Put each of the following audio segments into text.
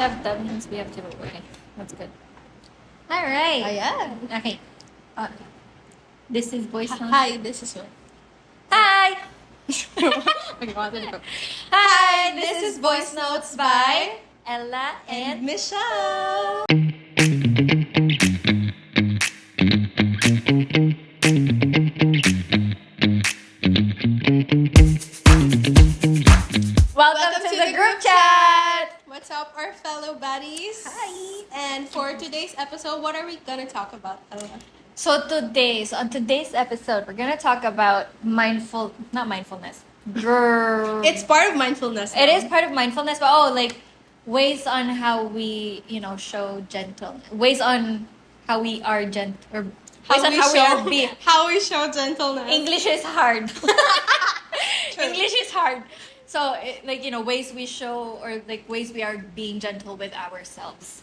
have that means we have to. Okay, that's good. All right. Ayan. Okay. This is voice notes. Hi, this is what. Hi. Hi, this is Voice Notes by Ella and Michelle. welcome to the group chat. What's up, our fellow buddies? Hi. And for today's episode, what are we gonna talk about, Ella? So on today's episode, we're gonna talk about not mindfulness. It's part of mindfulness. It now. is part of mindfulness, but like ways on how we, show gentle. Ways on how we are gentle, or ways on how we are being. How we show gentleness. English is hard. True. English is hard. So, ways we show, or like ways we are being gentle with ourselves.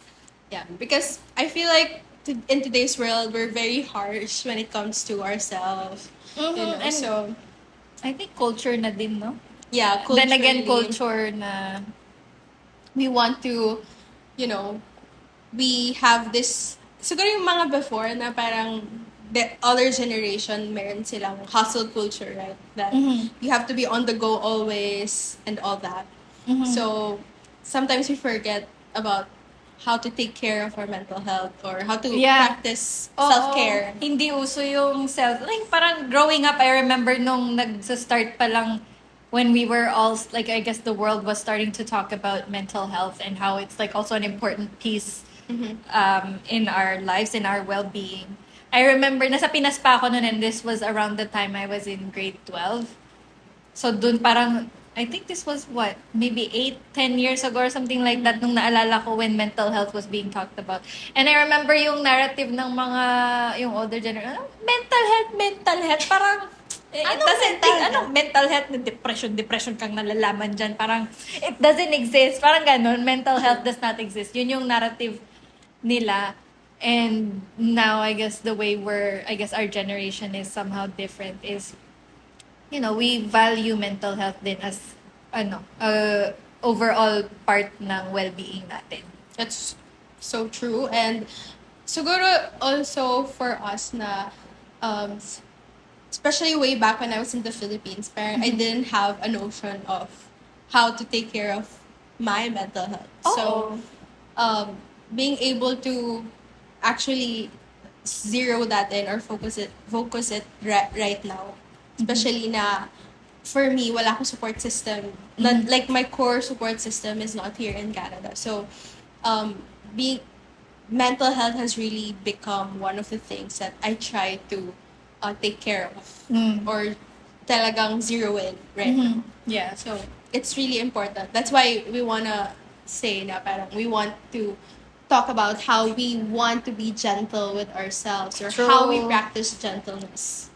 Yeah, because I feel like in today's world, we're very harsh when it comes to ourselves. Mm-hmm. And so I think culture na din, no? yeah, Then again, culturally, culture na... we want to, we have this, siguro yung mga before na parang the other generation, meron silang hustle culture, right? That you have to be on the go always and all that. Mm-hmm. So, sometimes we forget about how to take care of our mental health or how to Yeah. practice Oo, self-care. hindi uso yung like parang growing up, I remember nung nagsa-start pa lang when we were all, like, I guess the world was starting to talk about mental health and how it's like also an important piece in our lives, in our well-being. I remember, nasa Pinas pa ako noon, and this was around the time I was in grade 12. So dun parang, I think this was maybe 8-10 years ago or something like that, nung naalala ko when mental health was being talked about. And I remember yung narrative ng yung older generation, mental health, parang, mental health, depression kang nalalaman dyan, parang, it doesn't exist, parang ganun, mental health does not exist. Yun yung narrative nila. And now, I guess the way our generation is somehow different is, we value mental health din as overall part ng well-being natin. That's so true. And siguro also for us na, especially way back when I was in the Philippines, parang I didn't have a notion of how to take care of my mental health. So, being able to actually zero that in or focus it right now. Especially na, for me, wala akong support system. Like, my core support system is not here in Canada. So, mental health has really become one of the things that I try to take care of. Or talagang zero in right now. Yeah. So, it's really important. That's why we wanna say na parang we want to talk about how we want to be gentle with ourselves or True. how we practice gentleness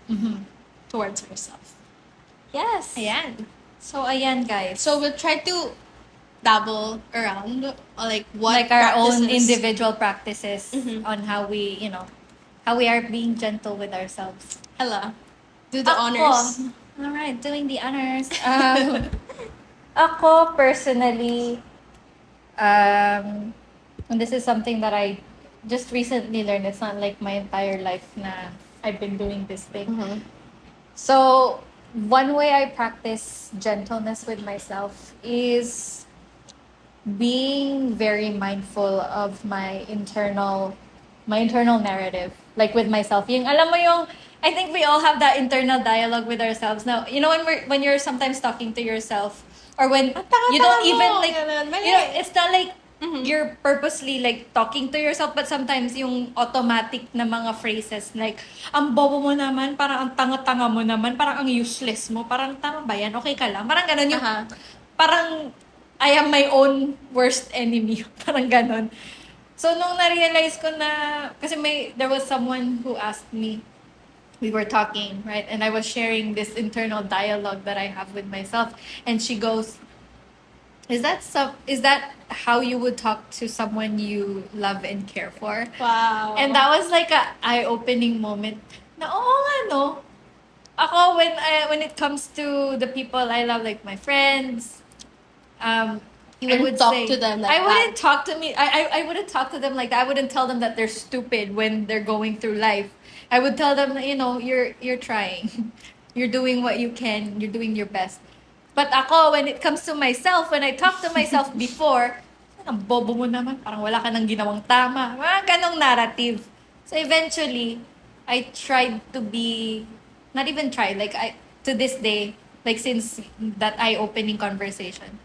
towards ourselves. Yes. Ayan. So, ayan, guys. So we'll try to dabble around like what like our own practices- individual practices on how we, how we are being gentle with ourselves. Ella, do the Ako. honors. All right, doing the honors. Ako, personally, and this is something that I just recently learned. It's not like my entire life na I've been doing this thing. So, one way I practice gentleness with myself is being very mindful of my internal narrative, like with myself. Yung alam mo yung, I think we all have that internal dialogue with ourselves. Now, when you're sometimes talking to yourself, or when you don't even like, it's not like you're purposely like talking to yourself, but sometimes yung automatic na mga phrases like, ang bobo mo naman, parang ang tanga-tanga mo naman, parang ang useless mo, parang tama ba yan? Okay ka lang? Parang ganun yung, parang I am my own worst enemy. Parang ganun. So, nung na-realize ko na, kasi there was someone who asked me, we were talking, right? And I was sharing this internal dialogue that I have with myself. And she goes, is that how you would talk to someone you love and care for? Wow. And that was like a eye-opening moment. Na, oo nga, no? Ako, when it comes to the people I love, like my friends, You wouldn't talk to them like I wouldn't that. talk to me. I wouldn't talk to them like that. I wouldn't tell them that they're stupid when they're going through life. I would tell them, you're trying. You're doing what you can. You're doing your best. But ako, when it comes to myself, when I talk to myself before, ang bobo mo naman, parang wala ka nang ginawang tama. Mga ganong narrative. So eventually, I tried to be, not even try, like to this day, like since that eye-opening conversation,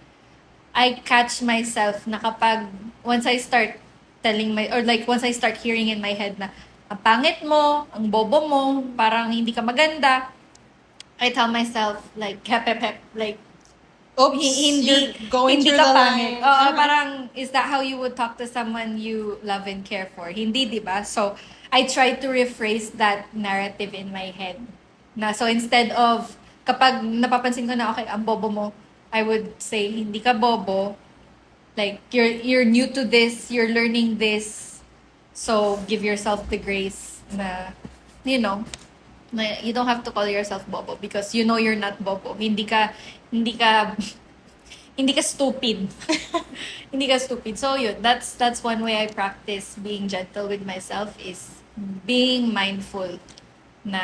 I catch myself na kapag once I start once I start hearing in my head na ang pangit mo, ang bobo mo, parang hindi ka maganda, I tell myself like hep hep hep, like Oops, hindi you're going hindi through ka the pangit. line. Oo, parang is that how you would talk to someone you love and care for? Hindi, 'di ba? So I try to rephrase that narrative in my head. So instead of kapag napapansin ko na okay, ang bobo mo, I would say hindi ka bobo. Like you're new to this, you're learning this. So give yourself the grace na you know, na you don't have to call yourself bobo because you're not bobo. Hindi ka hindi ka stupid. Hindi ka stupid. So yun, that's one way I practice being gentle with myself is being mindful na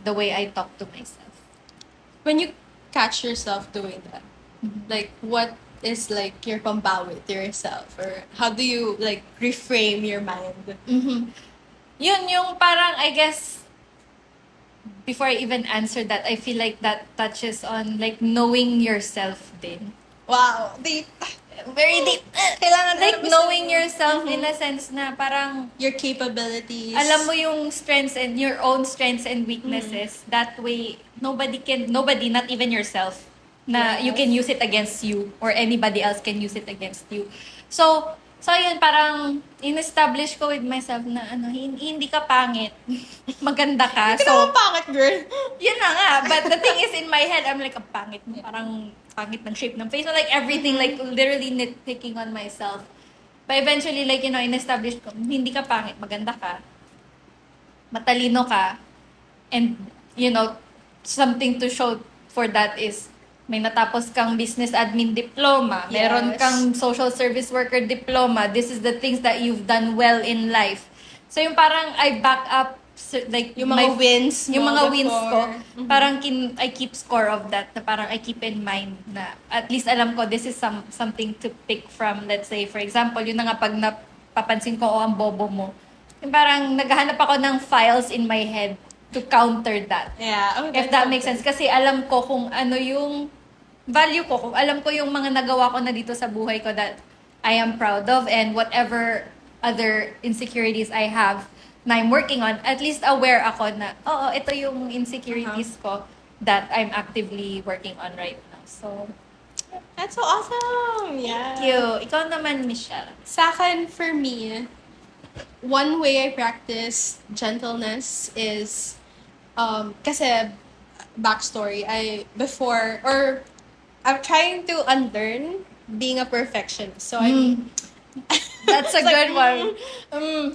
the way I talk to myself. When you catch yourself doing that, like what is like your pambawi to yourself, or how do you like reframe your mind? Yun, yung parang, I guess, before I even answer that, I feel like that touches on like knowing yourself din. Wow, deep. Very deep. Kailangan Like hanapin knowing sa- yourself in a sense na parang your capabilities. alam mo yung strengths and your own strengths and weaknesses. That way, nobody, not even yourself, na you Yes. can use it against you or anybody else can use it against you. So yun, parang in-establish ko with myself na hindi ka pangit. Maganda ka. Hindi ka naman pangit, girl. Yun na nga. But the thing is, in my head, I'm like, ang pangit mo. Parang pangit ng shape ng face. So, like, everything, like, literally nitpicking on myself. But eventually, like, in-establish ko, hindi ka pangit. Maganda ka. Matalino ka. And, something to show for that is, may natapos kang business admin diploma. Meron Yes. kang social service worker diploma. This is the things that you've done well in life. So, yung parang I back up like Yung mga wins yung mo mga wins ko, before. parang I keep score of that, na parang I keep in mind na at least alam ko this is something to pick from. Let's say for example, yun na nga pag napapansin ko ang bobo mo, yung parang naghahanap ako ng files in my head to counter that. Yeah. Oh, If that makes sense, kasi alam ko kung ano yung value ko, kung alam ko yung mga nagawa ko na dito sa buhay ko that I am proud of, and whatever other insecurities I have na I'm working on, at least aware ako na, oo, ito yung insecurities ko that I'm actively working on right now. So, That's so awesome! Yeah. thank you. Ikaw naman, Michelle. Sa akin, for me, one way I practice gentleness is, kasi, backstory, I'm trying to unlearn being a perfectionist. So, That's a It's like, good one.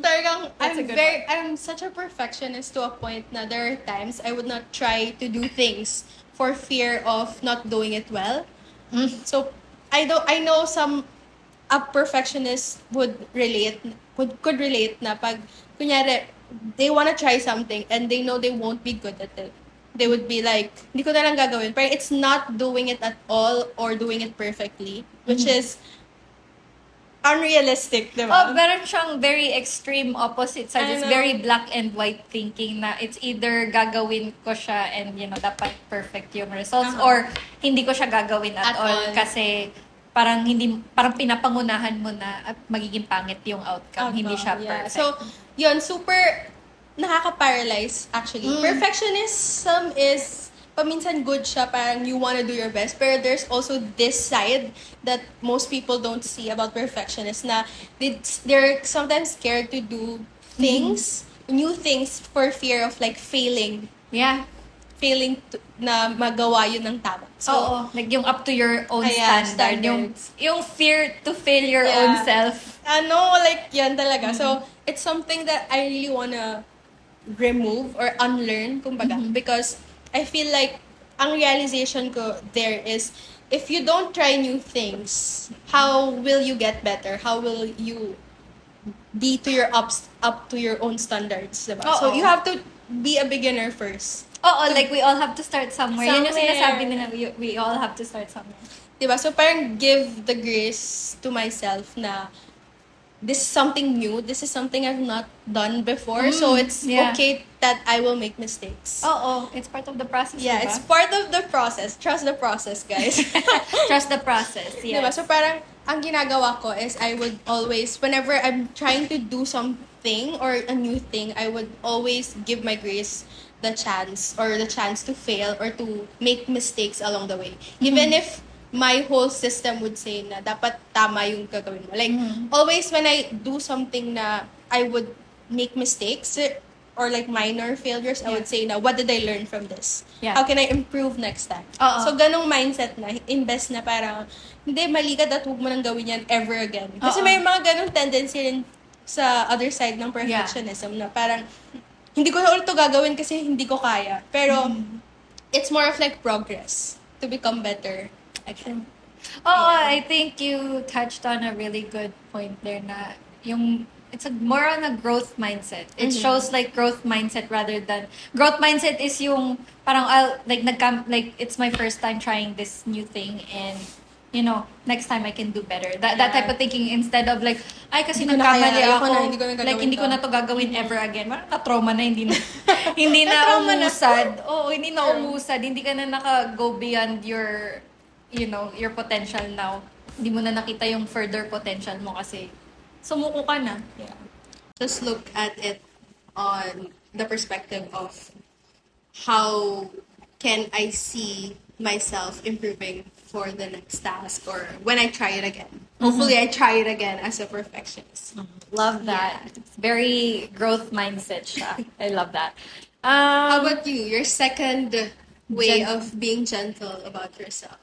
Talagang, That's a good one. I'm such a perfectionist to a point na there are times I would not try to do things for fear of not doing it well. So, I know a perfectionist could relate na pag, kunyari, they wanna try something and they know they won't be good at it. They would be like, hindi ko na lang gagawin. Pero it's not doing it at all or doing it perfectly, which is unrealistic, di ba? Meron siyang very extreme opposite sides. I It's know. very black and white thinking na it's either gagawin ko siya and, dapat perfect yung results, or hindi ko siya gagawin at all. Kasi parang pinapangunahan mo na at magiging pangit yung outcome. Hindi siya Yeah. perfect. So, yun, super nakaka-paralyze, actually. Perfectionism is paminsan good siya, parang you wanna do your best. Pero there's also this side that most people don't see about perfectionists na they're sometimes scared to do things, new things for fear of like failing. Yeah. Na magawa yun ng tama. So, Oo. Like yung up to your own Ayan, standard. standards. Yung fear to fail your Yeah. own self. like yan talaga. So, it's something that I really wanna remove or unlearn, kumbaga. Because I feel like ang realization ko there is if you don't try new things, how will you get better? How will you be to your up to your own standards, diba? So Oo. you have to be a beginner first. Oo, like we all have to start somewhere. Yun yung Somewhere. sinasabi nila, we all have to start somewhere. Diba? So parang give the grace to myself na this is something new. This is something I've not done before. So it's yeah. okay that I will make mistakes. Oo, it's part of the process, Yeah, diba? it's part of the process. Trust the process, guys. Trust the process, yes. Diba? So parang ang ginagawa ko is I would always, whenever I'm trying to do something or a new thing, I would always give my grace the chance to fail or to make mistakes along the way. Even if my whole system would say na dapat tama yung gagawin mo. Like, always when I do something na I would make mistakes or like minor failures, I would say na, what did I learn from this? Yeah. How can I improve next time? Oo. So, ganong mindset na, imbes na parang, hindi, mali ka at huwag mo nang gawin yan ever again. Kasi Oo. may mga ganong tendency rin sa other side ng perfectionism na parang, hindi ko na ulit to gagawin kasi hindi ko kaya. Pero, it's more of like progress to become better. Again. Oh, I think you touched on a really good point there na yung it's more on a growth mindset. It shows like growth mindset rather than growth mindset is yung parang like it's my first time trying this new thing and you know, next time I can do better. That type of thinking instead of like, ay kasi Hindi ko na nagkamali kaya, ayoko ako. na, hindi ko na gagawin Like hindi ko to. na to gagawin ever again. Parang na-trauma na, hindi na hindi na Na-trauma na. umusad. Oo, hindi na umusad. Hindi ka na naka-go beyond your you know, your potential now. Hindi mo na nakita yung further potential mo kasi sumuko ka na. Yeah. Just look at it on the perspective of how can I see myself improving for the next task or when I try it again. Hopefully I try it again as a perfectionist. Love that. It's very growth mindset siya. I love that. How about you? Your second way Gen- of being gentle about yourself.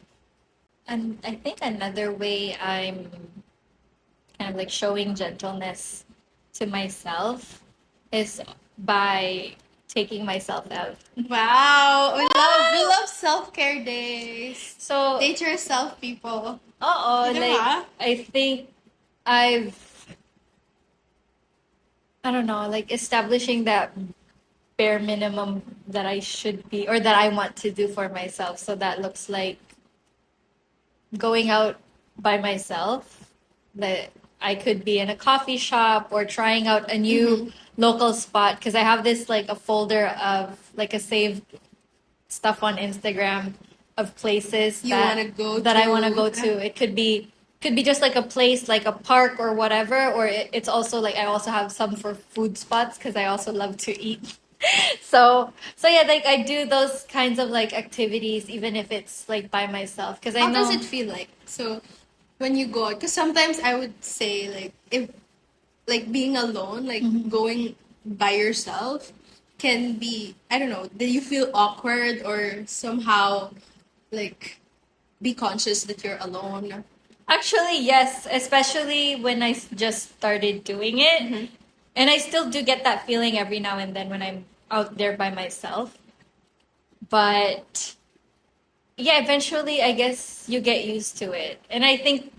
And I think another way I'm kind of like showing gentleness to myself is by taking myself out. Wow! We love self-care days. So, Date yourself, people. oo, Diba? like, I think I don't know, like establishing that bare minimum that I should be or that I want to do for myself. So that looks like going out by myself. That I could be in a coffee shop or trying out a new local spot because I have this like a folder of like a saved stuff on Instagram of places You that wanna go that I to. want to go to. It could be just like a place like a park or whatever, or it's also like I also have some for food spots because I also love to eat. So yeah, like I do those kinds of like activities even if it's like by myself because I How know does it feel like? So, when you go out, because sometimes I would say like if like being alone, like going by yourself, can be I don't know. Do you feel awkward or somehow like be conscious that you're alone? actually yes, especially when I just started doing it, and I still do get that feeling every now and then when I'm out there by myself. But yeah, eventually I guess you get used to it. And I think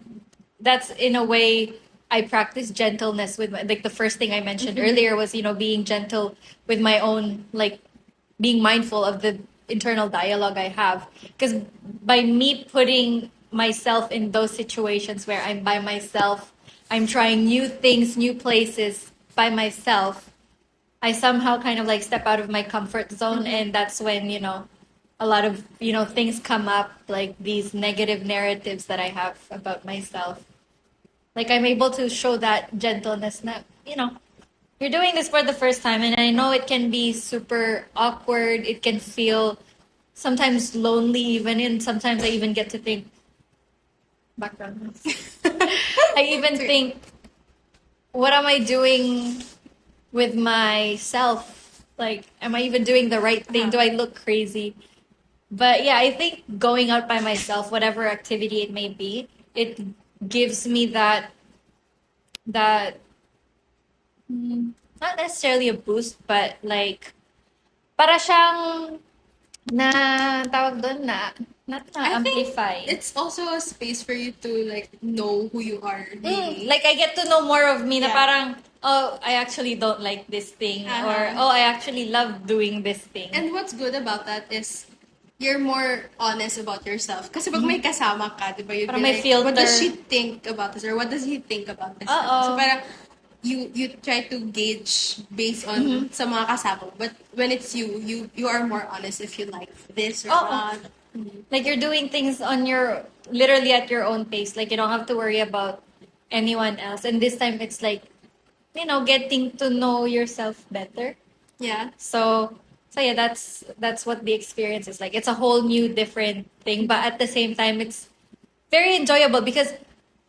that's in a way I practice gentleness with my, like the first thing I mentioned earlier was, you know, being gentle with my own, like being mindful of the internal dialogue I have. Because by me putting myself in those situations where I'm by myself, I'm trying new things, new places by myself, I somehow kind of like step out of my comfort zone, and that's when, you know, a lot of, you know, things come up, like these negative narratives that I have about myself. Like I'm able to show that gentleness na, you know, you're doing this for the first time, and I know it can be super awkward. It can feel sometimes lonely even, and sometimes I even get to think background noise. I even think, what am I doing with myself? Like, am I even doing the right thing? Do I look crazy? But yeah, I think going out by myself, whatever activity it may be, it gives me that not necessarily a boost, but like para siyang na tawag doon na Not I think amplify. it's also a space for you to like know who you are really. Like, I get to know more of me na Yeah. parang, oh, I actually don't like this thing. Or, Uh-huh. oh, I actually love doing this thing. And what's good about that is you're more honest about yourself. Kasi pag may kasama ka, di ba, you'd Parang be may like, filter. what does she think about this? Or what does he think about this? Oo. So parang you try to gauge based on sa mga kasama. But when it's you are more honest if you like this or Oo. not. Like, you're doing things on your, literally at your own pace. Like, you don't have to worry about anyone else. And this time, it's like, getting to know yourself better. Yeah. So yeah, that's what the experience is like. It's a whole new different thing, but at the same time, it's very enjoyable because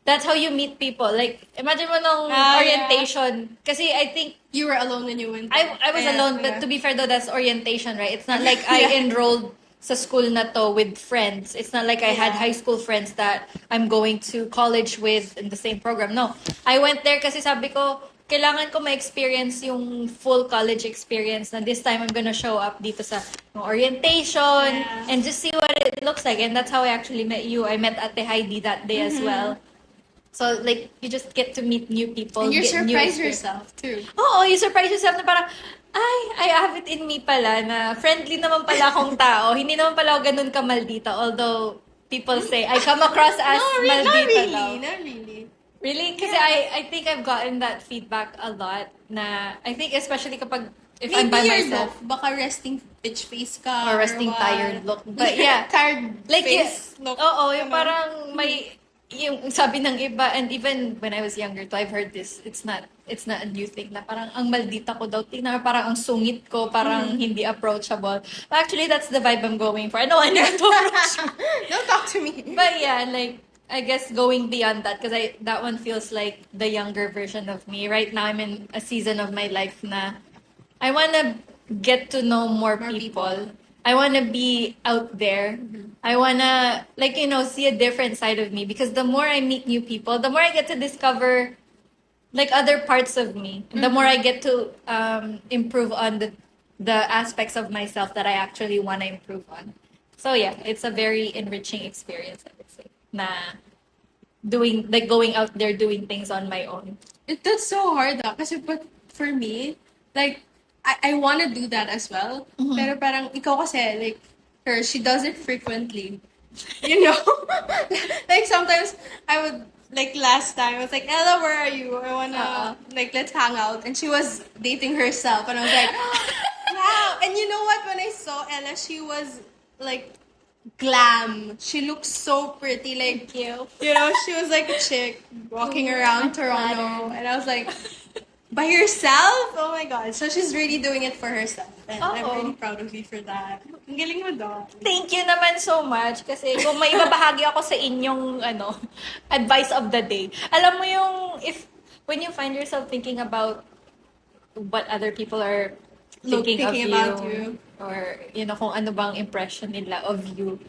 that's how you meet people. Like, imagine mo nung orientation. Kasi I think You were alone when you went. I was alone, but to be fair though, that's orientation, right? It's not like I enrolled sa school na to with friends. It's not like I had high school friends that I'm going to college with in the same program. No. I went there kasi sabi ko, kailangan ko ma-experience yung full college experience na this time I'm gonna show up dito sa orientation and just see what it looks like. And that's how I actually met you. I met Ate Heidi that day as well. So, like, you just get to meet new people. And you get new surprise experience. yourself too. Oo, you surprise yourself na parang, I have it in me pala na friendly naman pala akong tao. Hindi naman pala ako ganun kamaldita. Although, people say, I come across as maldita not really, daw. not really. Really? Kasi I think I've gotten that feedback a lot na, I think especially kapag, if I'm by Maybe your myself. look, baka resting bitch face ka. Or resting what. tired look. But yeah. Tired Like, face look. Oo, yung parang may, yung sabi ng iba, and even when I was younger too, I've heard this, it's not a new thing, na parang ang maldita ko daw, tingnan mo, parang ang sungit ko, parang hindi approachable. But actually, that's the vibe I'm going for. I know I never to approach me. Don't talk to me. But yeah, like, I guess going beyond that, because that one feels like the younger version of me. Right now, I'm in a season of my life na I want to get to know more people. I want to be out there. I want to, like, see a different side of me. Because the more I meet new people, the more I get to discover, like, other parts of me. The more I get to improve on the aspects of myself that I actually want to improve on. So yeah, it's a very enriching experience, I would say. Na going out there doing things on my own. That's so hard kasi but for me, like, I want to do that as well. Pero parang ikaw kasi, like, she does it frequently. You know? Like, sometimes I would, like, last time, I was like, Ella, where are you? I wanna, like, let's hang out. And she was dating herself. And I was like, wow. And you know what? When I saw Ella, she was, like, glam. She looked so pretty. Like, Cute. you know, she was like a chick walking around Toronto. And I was like, by herself? Oh my God. So she's really doing it for herself. And I'm really proud of you for that. Ang galing mo doon. Thank you naman so much kasi kung may ibabahagi ako sa inyong advice of the day. Alam mo yung when you find yourself thinking about what other people are thinking of about you or kung ano bang impression nila of you,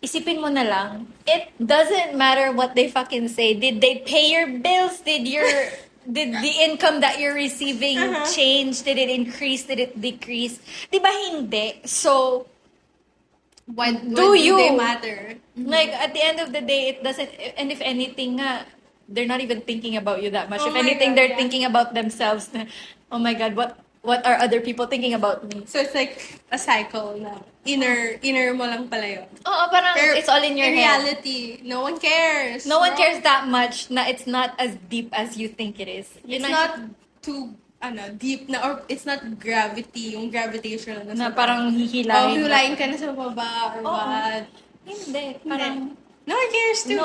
isipin mo na lang, it doesn't matter what they fucking say. Did they pay your bills? Did the income that you're receiving change? Did it increase? Did it decrease? Diba hindi? So, What do they matter? Like, at the end of the day, it doesn't, and if anything nga, they're not even thinking about you that much. Oh if my anything, God, they're thinking about themselves. Oh my God, what are other people thinking about me? So it's like a cycle na inner mo lang pala yun. Oo, parang Pero it's all in your in head. reality, no one cares. No one cares that much na it's not as deep as you think it is. It's not too deep na, or it's not gravity, yung gravitational na parang hihilahin. Hihilahin ka na sa baba or what. Hindi, parang no one cares too.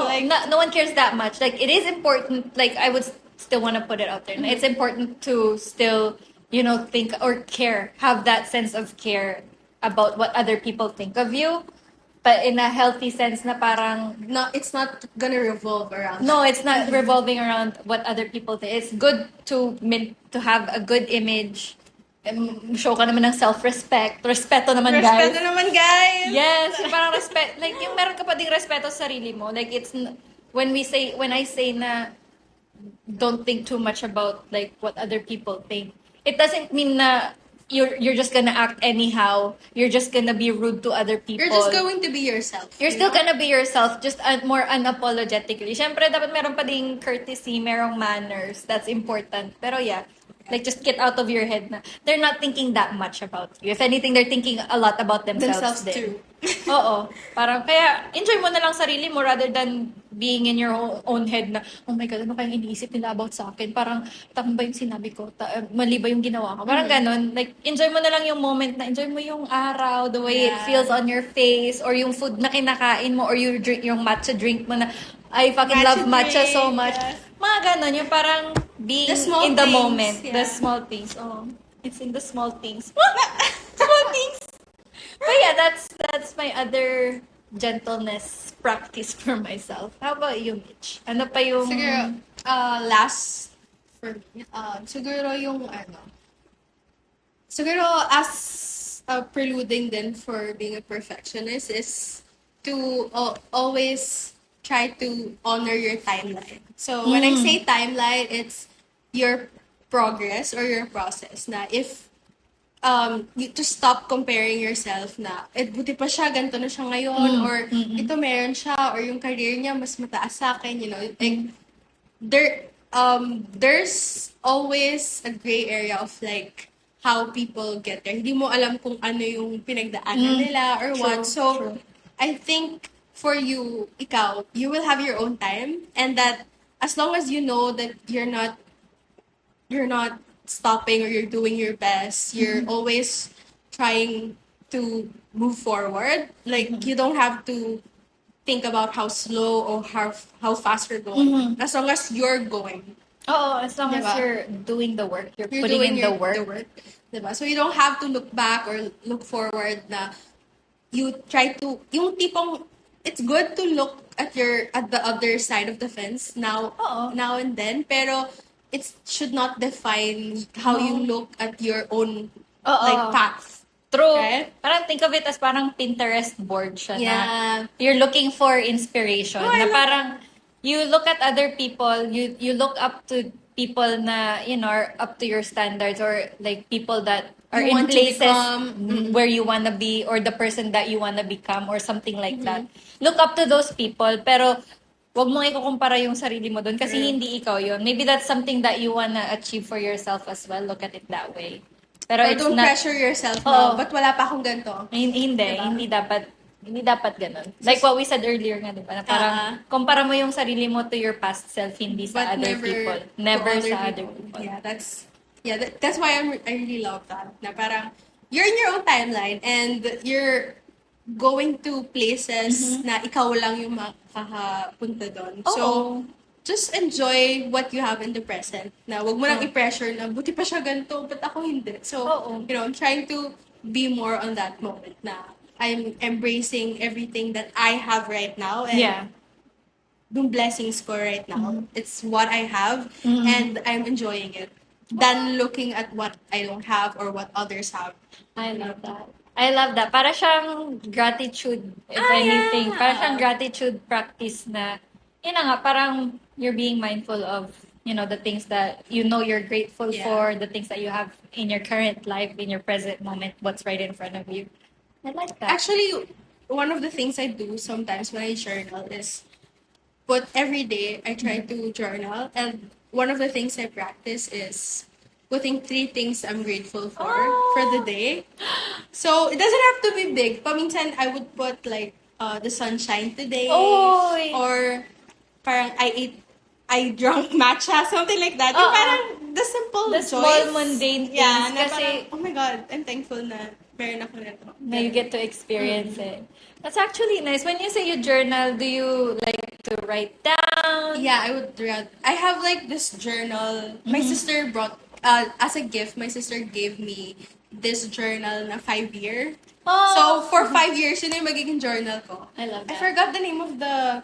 No one cares that much. Like, it is important, like, I would still want to put it out there. It's important to still, think or care, have that sense of care about what other people think of you. But in a healthy sense na parang... No, it's not gonna revolve around. No, it's not revolving around what other people think. It's good to have a good image. Show ka naman ng self-respect. Respeto naman, guys. Respeto naman, guys! Yes, yung parang respect. Like, yung meron ka pa ding respeto sa sarili mo. Like, when I say na don't think too much about, like, what other people think, it doesn't mean na you're just gonna act anyhow. You're just gonna be rude to other people. You're just going to be yourself. You're still gonna be yourself, just more unapologetically. Siyempre, dapat meron pa ding courtesy, merong manners. That's important. Pero yeah, like just get out of your head na they're not thinking that much about you. If anything, they're thinking a lot about themselves too. Oo. Parang, kaya enjoy mo na lang sarili mo rather than being in your own head na, oh my God, ano kayang iniisip nila about sa akin? Parang, tama ba yung sinabi ko? Mali ba yung ginawa ko? Parang ganun. Like, enjoy mo na lang yung moment na, enjoy mo yung araw, the way it feels on your face, or yung food na kinakain mo, or yung matcha drink mo na, I fucking love matcha so much. Yes. Mga ganun, yung parang being in the moment. The small things. Oh, it's in the small things. Small things! But yeah, that's my other gentleness practice for myself. How about you, Mitch? Ano pa yung... Siguro, last for me, siguro yung siguro as preluding din for being a perfectionist is to always try to honor your timeline. So when I say timeline, it's your progress or your process na if you to stop comparing yourself na, buti pa siya, ganito na siya ngayon, or ito meron siya, or yung career niya mas mataas sa akin, you know, like, there's always a gray area of like, how people get there. Hindi mo alam kung ano yung pinagdaanan nila or what. So, I think for you, you will have your own time, and that as long as you know that you're not stopping or you're doing your best, you're always trying to move forward. Like, you don't have to think about how slow or how fast you're going. As long as you're going. Oo, as long as you're doing the work, you're putting in the work. Diba? So you don't have to look back or look forward na you try to, yung tipong, it's good to look at the other side of the fence now and then, pero it should not define how you look at your own like path. True. Right? Parang think of it as parang Pinterest board siya na you're looking for inspiration. Oh, na parang you look at other people, you look up to people na, you know, are up to your standards, or like people that are You in want to places become, where you wanna be, or the person that you wanna become, or something like that. Look up to those people, pero wag mong ikukumpara yung sarili mo doon kasi hindi ikaw yun. Maybe that's something that you wanna achieve for yourself as well. Look at it that way. Pero or it's don't not... pressure yourself now. But wala pa akong ganito. Hindi, Diba? hindi dapat ganun. Like what we said earlier nga, diba? Na parang kumpara mo yung sarili mo to your past self, hindi sa other people. Never sa other people. Yeah, that's why I really love that. Na parang you're in your own timeline and you're going to places na ikaw lang yung makakapunta doon. So, just enjoy what you have in the present. Na wag mo lang i-pressure na, buti pa siya ganito, but ako hindi. So, you know, I'm trying to be more on that moment na I'm embracing everything that I have right now. And yung blessings ko right now. It's what I have and I'm enjoying it. Than looking at what I don't have or what others have. I love that. Para siyang gratitude, if anything. Para siyang gratitude practice na, yun na nga, parang you're being mindful of, you know, the things that you know you're grateful for, the things that you have in your current life, in your present moment, what's right in front of you. I like that. Actually, one of the things I do sometimes when I journal is every day I try to journal, and one of the things I practice is putting 3 things I'm grateful for the day. So, it doesn't have to be big. Paminsan, I would put like the sunshine today. Or parang I drank matcha, something like that. Yung parang the simple the joys. small mundane things. Yeah, na kasi, parang, oh my God, I'm thankful na meron ako nito. Na you get to experience it. That's actually nice. When you say you journal, do you like to write down? Yeah, I would write. I have like this journal. My sister brought, as a gift, my sister gave me this journal na 5-year. So, for 5 years, yun yung magiging journal ko. I love that. I forgot the name of the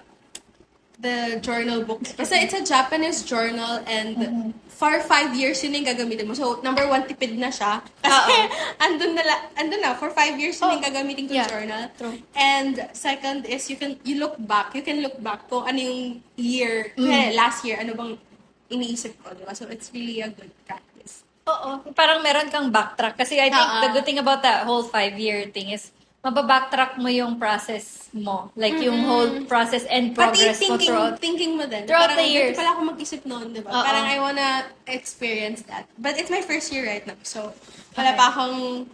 journal book. Kasi it's a Japanese journal and for 5 years yun yung gagamitin mo. So, number 1, tipid na siya. Kasi andun na. For 5 years yun yung gagamitin ko journal. True. And second is you can look back kung ano yung year, last year, ano bang iniisip ko, diba? So, it's really a good practice. Oo. Parang meron kang backtrack. Kasi I think the good thing about that whole 5-year thing is mababacktrack mo yung process mo. Like yung whole process and Pati progress mo thinking mo din. throughout Parang the years. ganito pala ako mag-isip noon, di ba? Oo. Parang I wanna experience that. But it's my first year right now. So, wala pa akong,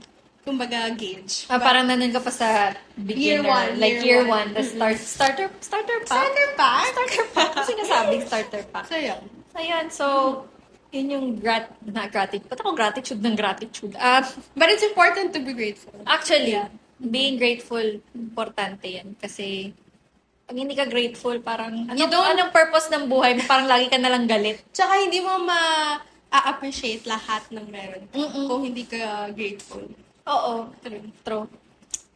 kumbaga, gauge. But parang nandun ka pa sa beginner. year year one. one. The starter pack? Starter pack? Starter pack. Ano sinasabing starter pack? So, yun. So, yun. So, yun yung gratitude. Ba't ako gratitude ng gratitude? But it's important to be grateful. Actually, Yeah. being grateful, importante yan. Kasi, pag hindi ka grateful, parang, You don't- anong purpose ng buhay mo? Parang lagi ka nalang galit. Tsaka hindi mo ma-appreciate lahat ng meron ka kung hindi ka grateful. Oo, true.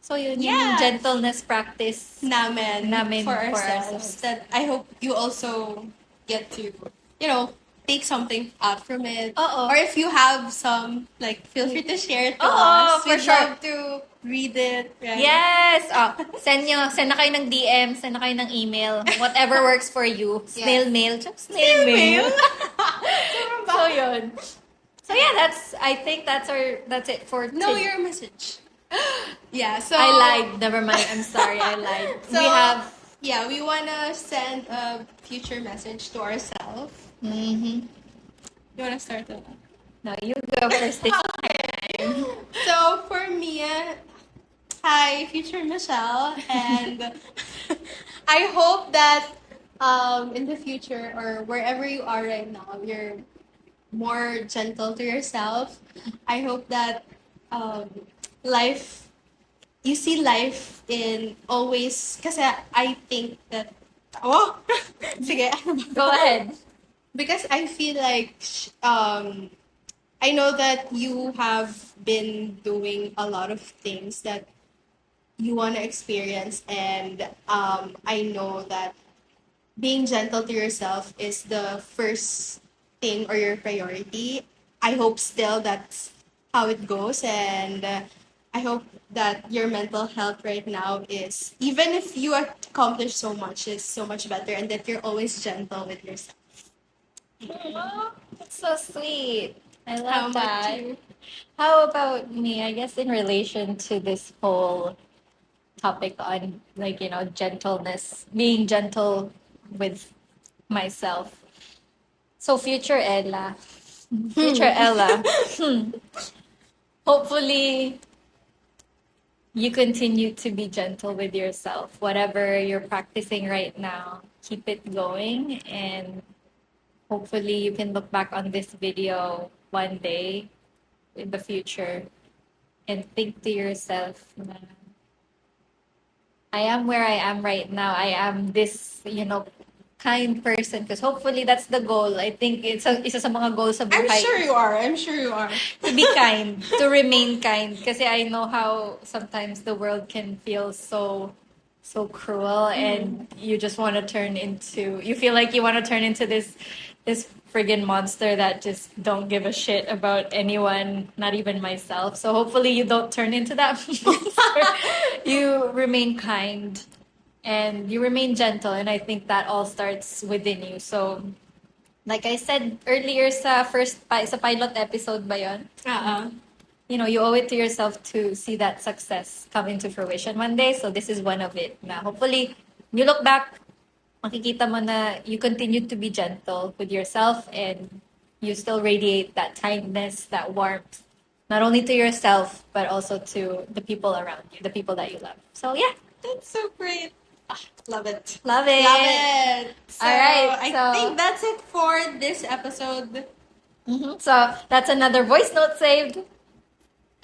So, yun yung Yeah. gentleness practice Namin for for ourselves. ourselves. That I hope you also get to, take something out from it. Oo. Or if you have some, like, feel free to share it to Oo, us. for We'd sure. love to read it. Right? Yes! Send na kayo ng DM, send na kayo ng email. Whatever works for you. Snail mail. Just snail mail. So, yun. So, yeah, I think that's it for Know today. your message. Yeah, so... I lied. Never mind. I'm sorry. I lied. So, We have... Yeah, we want to send a future message to ourselves. Mm-hmm. You want to start with that? No, you go first this So, for me, hi, future Michelle, and I hope that in the future or wherever you are right now, you're more gentle to yourself. I hope that you see life in always, kasi I think that, sige, ano ba? Go ahead. Because I feel like I know that you have been doing a lot of things that you want to experience, and I know that being gentle to yourself is the first thing or your priority. I hope still that's how it goes, and I hope that your mental health right now is, even if you accomplish so much, is so much better, and that you're always gentle with yourself. Oh, that's so sweet. I love How about that. you? How about me? I guess in relation to this whole topic on, like, gentleness, being gentle with myself. So, future Ella. Hopefully, you continue to be gentle with yourself. Whatever you're practicing right now, keep it going, and hopefully you can look back on this video one day in the future and think to yourself, na, I am where I am right now. I am this, kind person. Because hopefully that's the goal. I think isa sa mga goals sa buhay. I'm sure you are. To be kind, to remain kind. Kasi I know how sometimes the world can feel so cruel, and you just want to you feel like you want to turn into this friggin' monster that just don't give a shit about anyone, not even myself. So hopefully you don't turn into that monster. You remain kind and you remain gentle, and I think that all starts within you. So, like I said earlier sa sa pilot episode ba yun? You owe it to yourself to see that success come into fruition one day. So this is one of it. Na hopefully, you look back, makikita mo na you continue to be gentle with yourself, and you still radiate that kindness, that warmth, not only to yourself, but also to the people around you, the people that you love. So yeah, That's so great. Love it. love it. Love it. So, All right, I so- think that's it for this episode. So that's another voice note saved.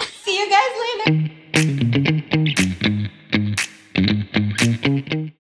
See you guys later.